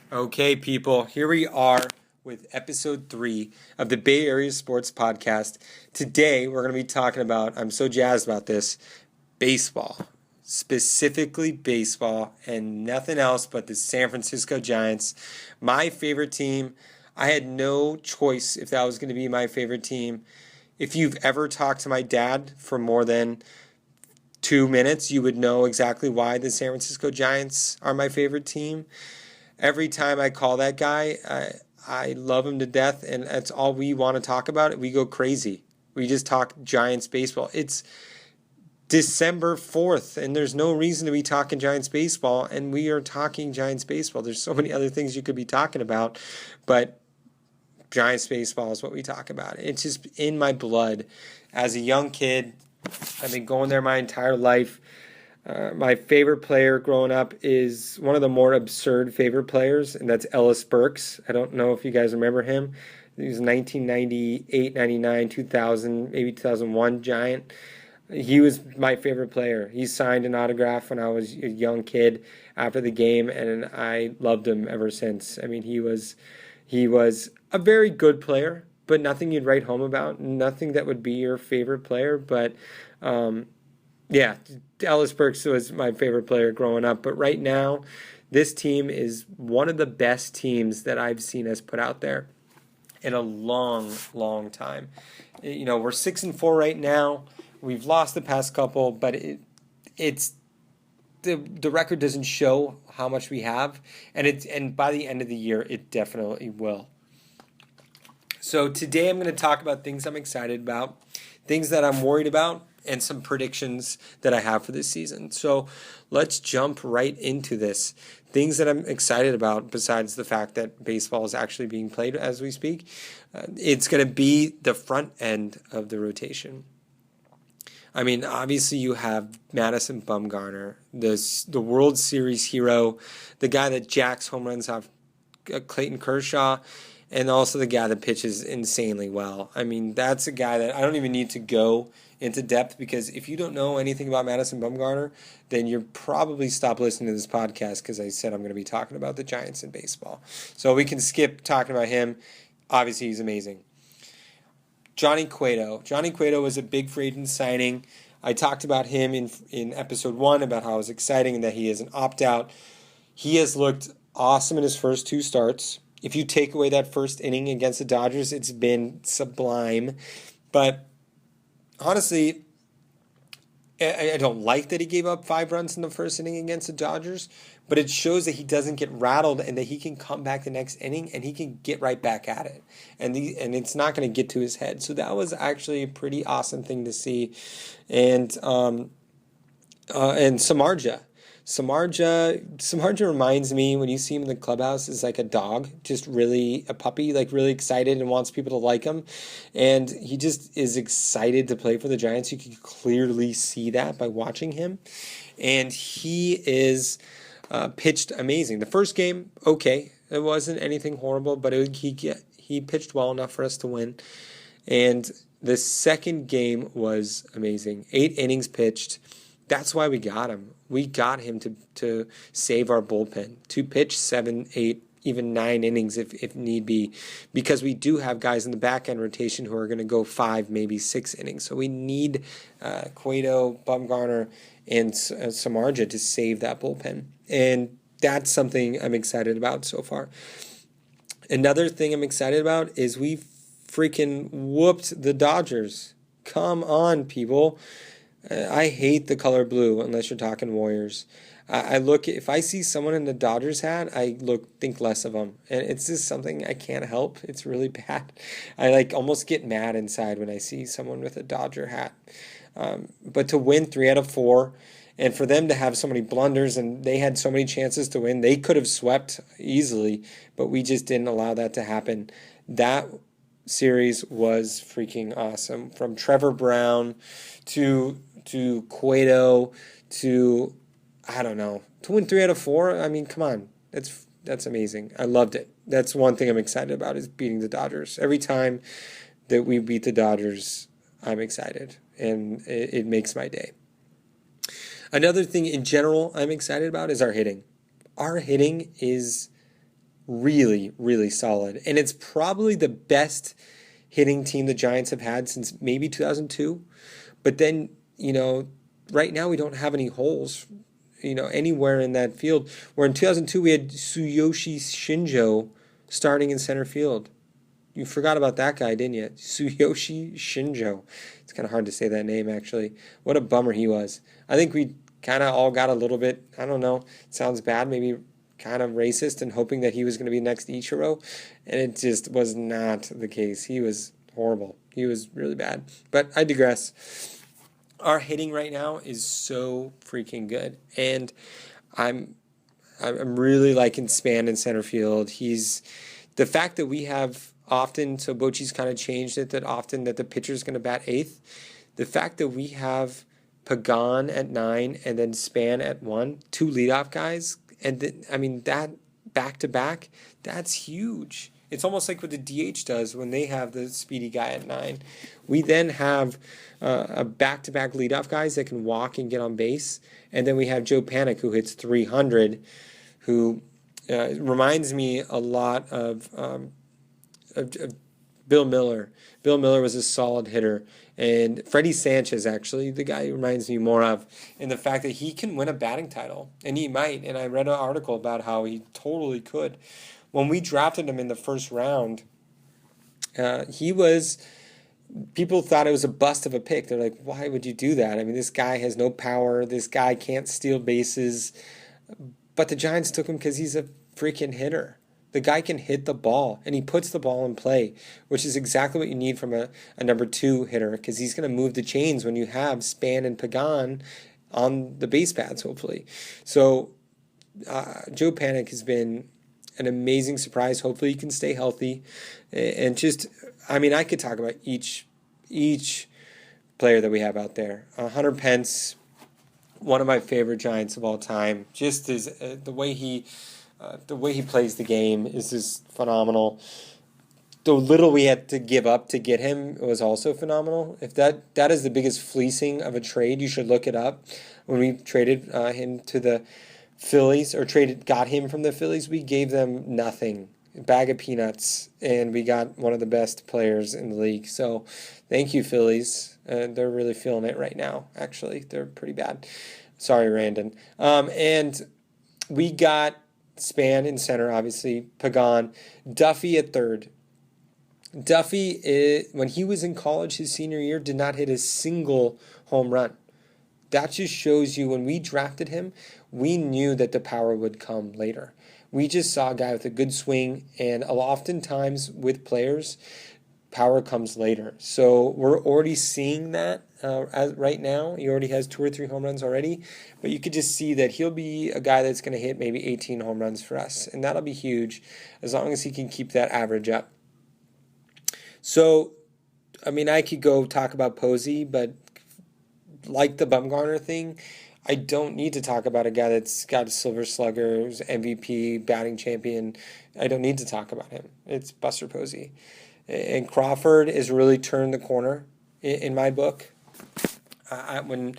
Okay, people, here we are with episode 3 of the Bay Area Sports Podcast. Today, we're going to be talking about, I'm so jazzed about this, baseball. Specifically baseball and nothing else but the San Francisco Giants. My favorite team. I had no choice if that was going to be my favorite team. If you've ever talked to my dad for more than 2 minutes, you would know exactly why the San Francisco Giants are my favorite team. Every time I call that guy, I love him to death, and that's all we want to talk about. We go crazy. We just talk Giants baseball. It's December 4th, and there's no reason to be talking Giants baseball, and we are talking Giants baseball. There's so many other things you could be talking about, but Giants baseball is what we talk about. It's just in my blood. As a young kid, I've been going there my entire life. My favorite player growing up is one of the more absurd favorite players, and that's Ellis Burks. I don't know if you guys remember him. He was 1998, 99, 2000, maybe 2001 Giant. He was my favorite player. He signed an autograph when I was a young kid after the game, and I loved him ever since. I mean, he was a very good player, but nothing you'd write home about. Nothing that would be your favorite player, but yeah, Ellis Burks was my favorite player growing up. But right now, this team is one of the best teams that I've seen us put out there in a long, long time. We're 6-4 right now. We've lost the past couple, but it's the record doesn't show how much we have, and by the end of the year, it definitely will. So today I'm going to talk about things I'm excited about, things that I'm worried about, and some predictions that I have for this season. So let's jump right into this. Things that I'm excited about, besides the fact that baseball is actually being played as we speak, it's going to be the front end of the rotation. I mean, obviously you have Madison Bumgarner, the World Series hero, the guy that jacks home runs off Clayton Kershaw, and also the guy that pitches insanely well. I mean, that's a guy that I don't even need to go into depth, because if you don't know anything about Madison Bumgarner, then you're probably stop listening to this podcast, because I said I'm going to be talking about the Giants in baseball. So we can skip talking about him. Obviously, he's amazing. Johnny Cueto. Johnny Cueto was a big free agent signing. I talked about him in episode 1 about how it was exciting and that he is an opt-out. He has looked awesome in his first 2 starts. If you take away that first inning against the Dodgers, it's been sublime. But honestly, I don't like that he gave up 5 runs in the first inning against the Dodgers, but it shows that he doesn't get rattled and that he can come back the next inning and he can get right back at it. And it's not going to get to his head. So that was actually a pretty awesome thing to see. And Samardzija. Samardzija reminds me, when you see him in the clubhouse, is like a dog, just really a puppy, like really excited and wants people to like him. And he just is excited to play for the Giants. You can clearly see that by watching him. And he is pitched amazing. The first game, okay, it wasn't anything horrible, but he pitched well enough for us to win. And the second game was amazing. 8 innings pitched. That's why we got him. We got him to save our bullpen, to pitch 7, 8, even 9 innings if need be, because we do have guys in the back end rotation who are going to go 5, maybe 6 innings. So we need Cueto, Bumgarner, and Samardzija to save that bullpen. And that's something I'm excited about so far. Another thing I'm excited about is we freaking whooped the Dodgers. Come on, people. I hate the color blue unless you're talking Warriors. If I see someone in the Dodgers hat, I think less of them, and it's just something I can't help. It's really bad. I almost get mad inside when I see someone with a Dodger hat. But to win 3 out of 4, and for them to have so many blunders, and they had so many chances to win, they could have swept easily, but we just didn't allow that to happen. That series was freaking awesome. From Trevor Brown to Cueto to, I don't know, to win 3 out of 4. I mean, come on, that's amazing. I loved it. That's one thing I'm excited about, is beating the Dodgers. Every time that we beat the Dodgers, I'm excited, and it makes my day. Another thing in general I'm excited about is our hitting. Our hitting is really, really solid. And it's probably the best hitting team the Giants have had since maybe 2002. But then, right now we don't have any holes, anywhere in that field. Where in 2002 we had Tsuyoshi Shinjo starting in center field. You forgot about that guy, didn't you? Tsuyoshi Shinjo. It's kind of hard to say that name, actually. What a bummer he was. I think we kind of all got a little bit, I don't know, it sounds bad, maybe kind of racist, and hoping that he was going to be next Ichiro, and it just was not the case. He was horrible. He was really bad. But I digress. Our hitting right now is so freaking good, and I'm really liking Span in center field. He's the fact that we have often, so Bochy's kind of changed it, that often that the pitcher's going to bat eighth. The fact that we have Pagan at 9 and then Span at 1, two leadoff guys, and that back to back, that's huge. It's almost like what the DH does when they have the speedy guy at 9. We then have a back-to-back leadoff guys that can walk and get on base, and then we have Joe Panik, who hits 300, who reminds me a lot of Bill Miller. Bill Miller was a solid hitter, and Freddie Sanchez, actually, the guy he reminds me more of, in the fact that he can win a batting title, and he might. And I read an article about how he totally could. When we drafted him in the first round, people thought it was a bust of a pick. They're like, why would you do that? I mean, this guy has no power. This guy can't steal bases. But the Giants took him because he's a freaking hitter. The guy can hit the ball, and he puts the ball in play, which is exactly what you need from a number 2 hitter, because he's going to move the chains when you have Span and Pagan on the base paths, hopefully. So Joe Panik has been an amazing surprise. Hopefully he can stay healthy. And I could talk about each player that we have out there. Hunter Pence, one of my favorite Giants of all time. Just the way he plays the game is just phenomenal. The little we had to give up to get him was also phenomenal. If that is the biggest fleecing of a trade, you should look it up. When we traded him to the Phillies, or got him from the Phillies, we gave them nothing, a bag of peanuts, and we got one of the best players in the league. So thank you, Phillies. They're really feeling it right now, actually. They're pretty bad. Sorry, Randon. And we got Span in center, obviously, Pagan, Duffy at third. Duffy, when he was in college his senior year, did not hit a single home run. That just shows you, when we drafted him, we knew that the power would come later. We just saw a guy with a good swing, and oftentimes with players, power comes later. So we're already seeing that right now. He already has 2 or 3 home runs already, but you could just see that he'll be a guy that's going to hit maybe 18 home runs for us, and that'll be huge as long as he can keep that average up. So, I could go talk about Posey, but like the Bumgarner thing, I don't need to talk about a guy that's got a Silver Slugger, who's MVP, batting champion. I don't need to talk about him. It's Buster Posey. And Crawford has really turned the corner in my book. When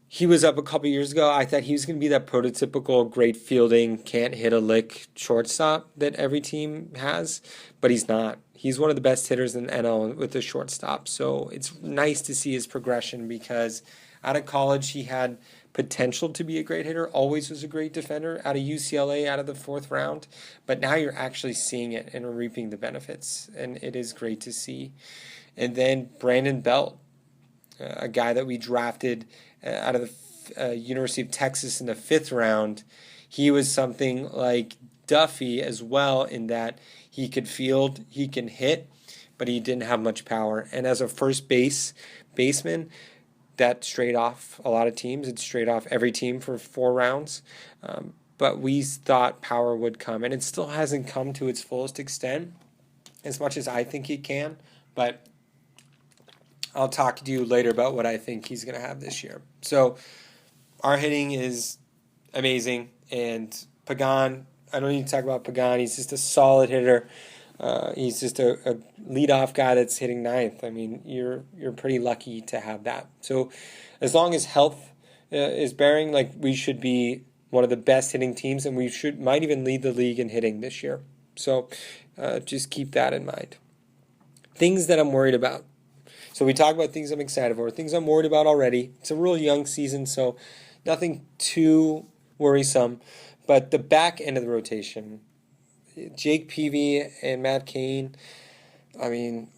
he was up a couple years ago, I thought he was going to be that prototypical great fielding, can't hit a lick shortstop that every team has, but he's not. He's one of the best hitters in the NL with the shortstop. So it's nice to see his progression, because out of college he had potential to be a great hitter, always was a great defender, out of UCLA, out of the 4th round. But now you're actually seeing it and reaping the benefits, and it is great to see. And then Brandon Belt, a guy that we drafted out of the University of Texas in the 5th round. He was something like Duffy as well, in that he could field, he can hit, but he didn't have much power. And as a first baseman, that strayed off a lot of teams. It strayed off every team for 4 rounds. But we thought power would come, and it still hasn't come to its fullest extent, as much as I think it can. But I'll talk to you later about what I think he's going to have this year. So our hitting is amazing, and Pagan, I don't need to talk about Pagan. He's just a solid hitter. He's just a leadoff guy that's hitting 9th. You're pretty lucky to have that. So as long as health is bearing, we should be one of the best hitting teams, and we might even lead the league in hitting this year. So just keep that in mind. Things that I'm worried about. So we talk about things I'm excited for, things I'm worried about already. It's a real young season, so nothing too worrisome. But the back end of the rotation, Jake Peavy and Matt Cain, I mean,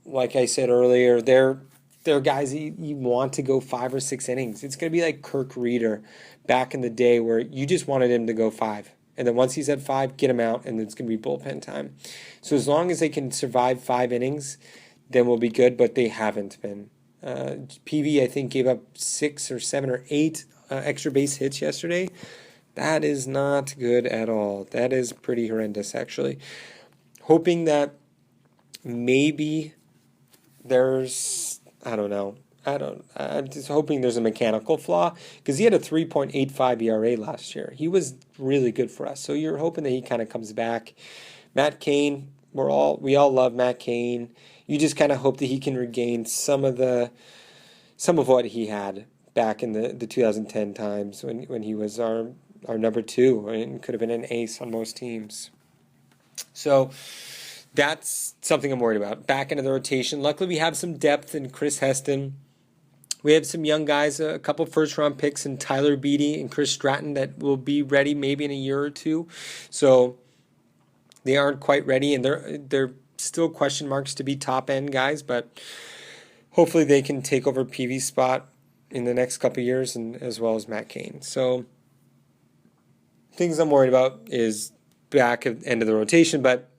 like I said earlier, they're guys that you want to go 5 or 6 innings. It's going to be like Kirk Reeder back in the day where you just wanted him to go 5. And then once he's at 5, get him out, and it's going to be bullpen time. So as long as they can survive 5 innings, then we'll be good, but they haven't been. PV, I think, gave up 6 or 7 or 8 extra base hits yesterday. That is not good at all. That is pretty horrendous, actually. Hoping that maybe there's, I don't know. I'm just hoping there's a mechanical flaw, because he had a 3.85 ERA last year. He was really good for us. So you're hoping that he kind of comes back. Matt Cain, we all love Matt Cain. You just kind of hope that he can regain some of what he had back in the 2010 times when he was our number 2 and could have been an ace on most teams. So that's something I'm worried about. Back into the rotation. Luckily, we have some depth in Chris Heston. We have some young guys, a couple first-round picks in Tyler Beatty and Chris Stratton that will be ready maybe in a year or two. So they aren't quite ready, and they're still question marks to be top-end guys, but hopefully they can take over PV's spot in the next couple of years, and as well as Matt Cain. So things I'm worried about is back at the end of the rotation, but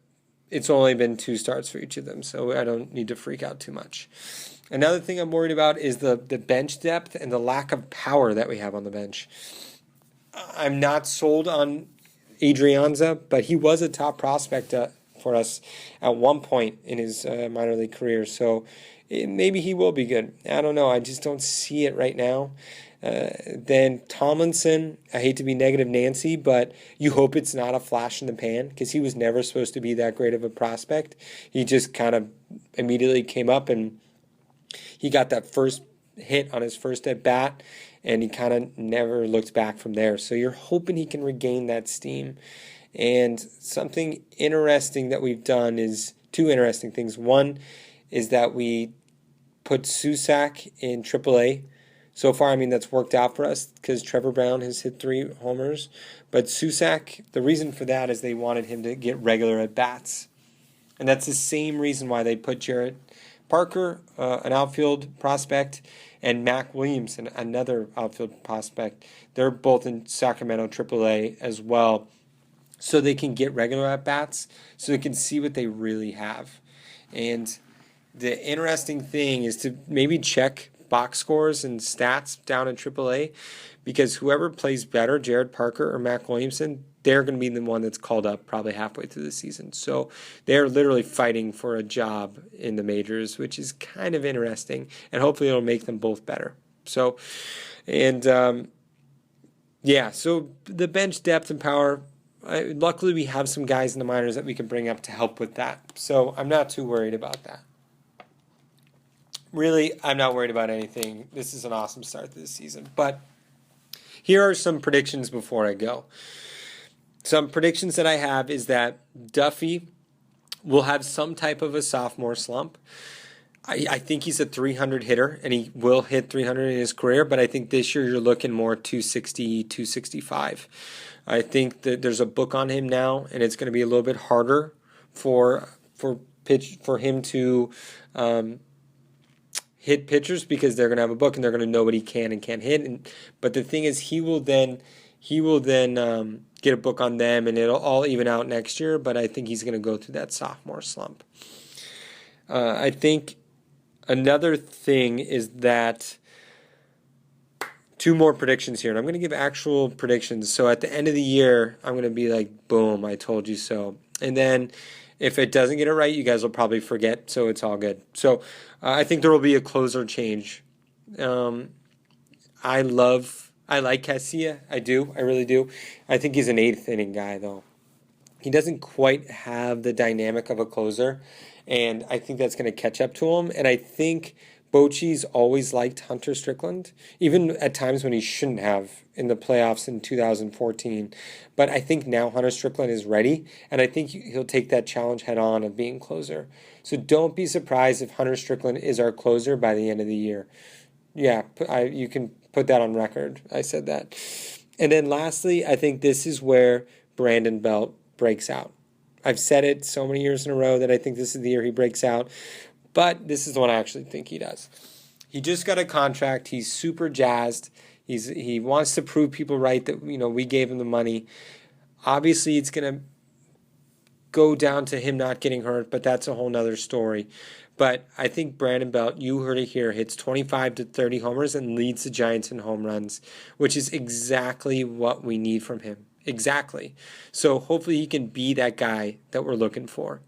it's only been 2 starts for each of them, so I don't need to freak out too much. Another thing I'm worried about is the bench depth and the lack of power that we have on the bench. I'm not sold on Adrianza, but he was a top prospect for us at one point in his minor league career, so maybe he will be good. I don't know. I just don't see it right now. Then Tomlinson, I hate to be negative Nancy, but you hope it's not a flash in the pan, because he was never supposed to be that great of a prospect. He just kind of immediately came up, and he got that first hit on his first at bat, and he kind of never looked back from there. So you're hoping he can regain that steam. And something interesting that we've done is 2 interesting things. One is that we put Susac in AAA. So far, I mean, that's worked out for us because Trevor Brown has hit 3 homers. But Susac, the reason for that is they wanted him to get regular at-bats. And that's the same reason why they put Jarrett Parker, an outfield prospect, and Mac Williams, another outfield prospect. They're both in Sacramento AAA as well, so they can get regular at-bats, so they can see what they really have. And the interesting thing is to maybe check box scores and stats down in AAA, because whoever plays better, Jared Parker or Mac Williamson, they're going to be the one that's called up probably halfway through the season. So they're literally fighting for a job in the majors, which is kind of interesting, and hopefully it'll make them both better. So, and so the bench depth and power, luckily we have some guys in the minors that we can bring up to help with that. So I'm not too worried about that. Really, I'm not worried about anything. This is an awesome start to this season. But here are some predictions before I go. Some predictions that I have is that Duffy will have some type of a sophomore slump. I think he's a 300 hitter, and he will hit 300 in his career, but I think this year you're looking more 260, 265. I think that there's a book on him now, and it's going to be a little bit harder for him to hit pitchers, because they're going to have a book and they're going to know what he can and can't hit. But the thing is, he will then get a book on them, and it'll all even out next year. But I think he's going to go through that sophomore slump. I think another thing is that 2 more predictions here, and I'm going to give actual predictions. So at the end of the year, I'm going to be like, boom, I told you so. And then if it doesn't get it right, you guys will probably forget, so it's all good. So I think there will be a closer change. I like Casilla. I do. I really do. I think he's an 8th inning guy, though. He doesn't quite have the dynamic of a closer, and I think that's going to catch up to him. And I think Bochy's always liked Hunter Strickland, even at times when he shouldn't have in the playoffs in 2014. But I think now Hunter Strickland is ready, and I think he'll take that challenge head on of being closer. So don't be surprised if Hunter Strickland is our closer by the end of the year. Yeah, you can put that on record. I said that. And then lastly, I think this is where Brandon Belt breaks out. I've said it so many years in a row that I think this is the year he breaks out, but this is the one I actually think he does. He just got a contract. He's super jazzed. He wants to prove people right that we gave him the money. Obviously, it's going to go down to him not getting hurt, but that's a whole nother story. But I think Brandon Belt, you heard it here, hits 25 to 30 homers and leads the Giants in home runs, which is exactly what we need from him. Exactly. So hopefully he can be that guy that we're looking for.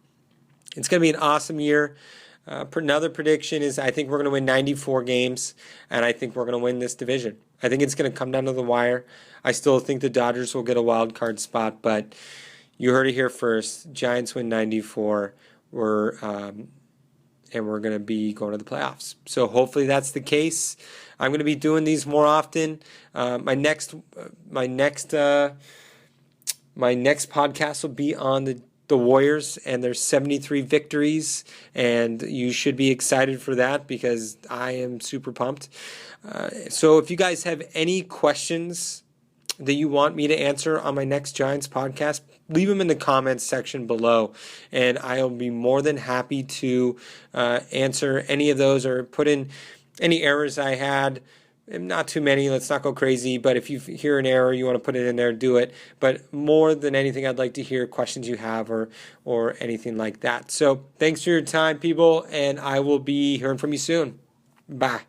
It's going to be an awesome year. Another prediction is I think we're going to win 94 games, and I think we're going to win this division. I think it's going to come down to the wire. I still think the Dodgers will get a wild card spot, but you heard it here first. Giants win 94. And we're going to be going to the playoffs. So hopefully that's the case. I'm going to be doing these more often. My next podcast will be on the Warriors and their 73 victories, and you should be excited for that because I am super pumped. So if you guys have any questions that you want me to answer on my next Giants podcast, leave them in the comments section below, and I'll be more than happy to answer any of those or put in any errors I had. Not too many, let's not go crazy, but if you hear an error, you want to put it in there, do it. But more than anything, I'd like to hear questions you have or anything like that. So thanks for your time, people, and I will be hearing from you soon. Bye.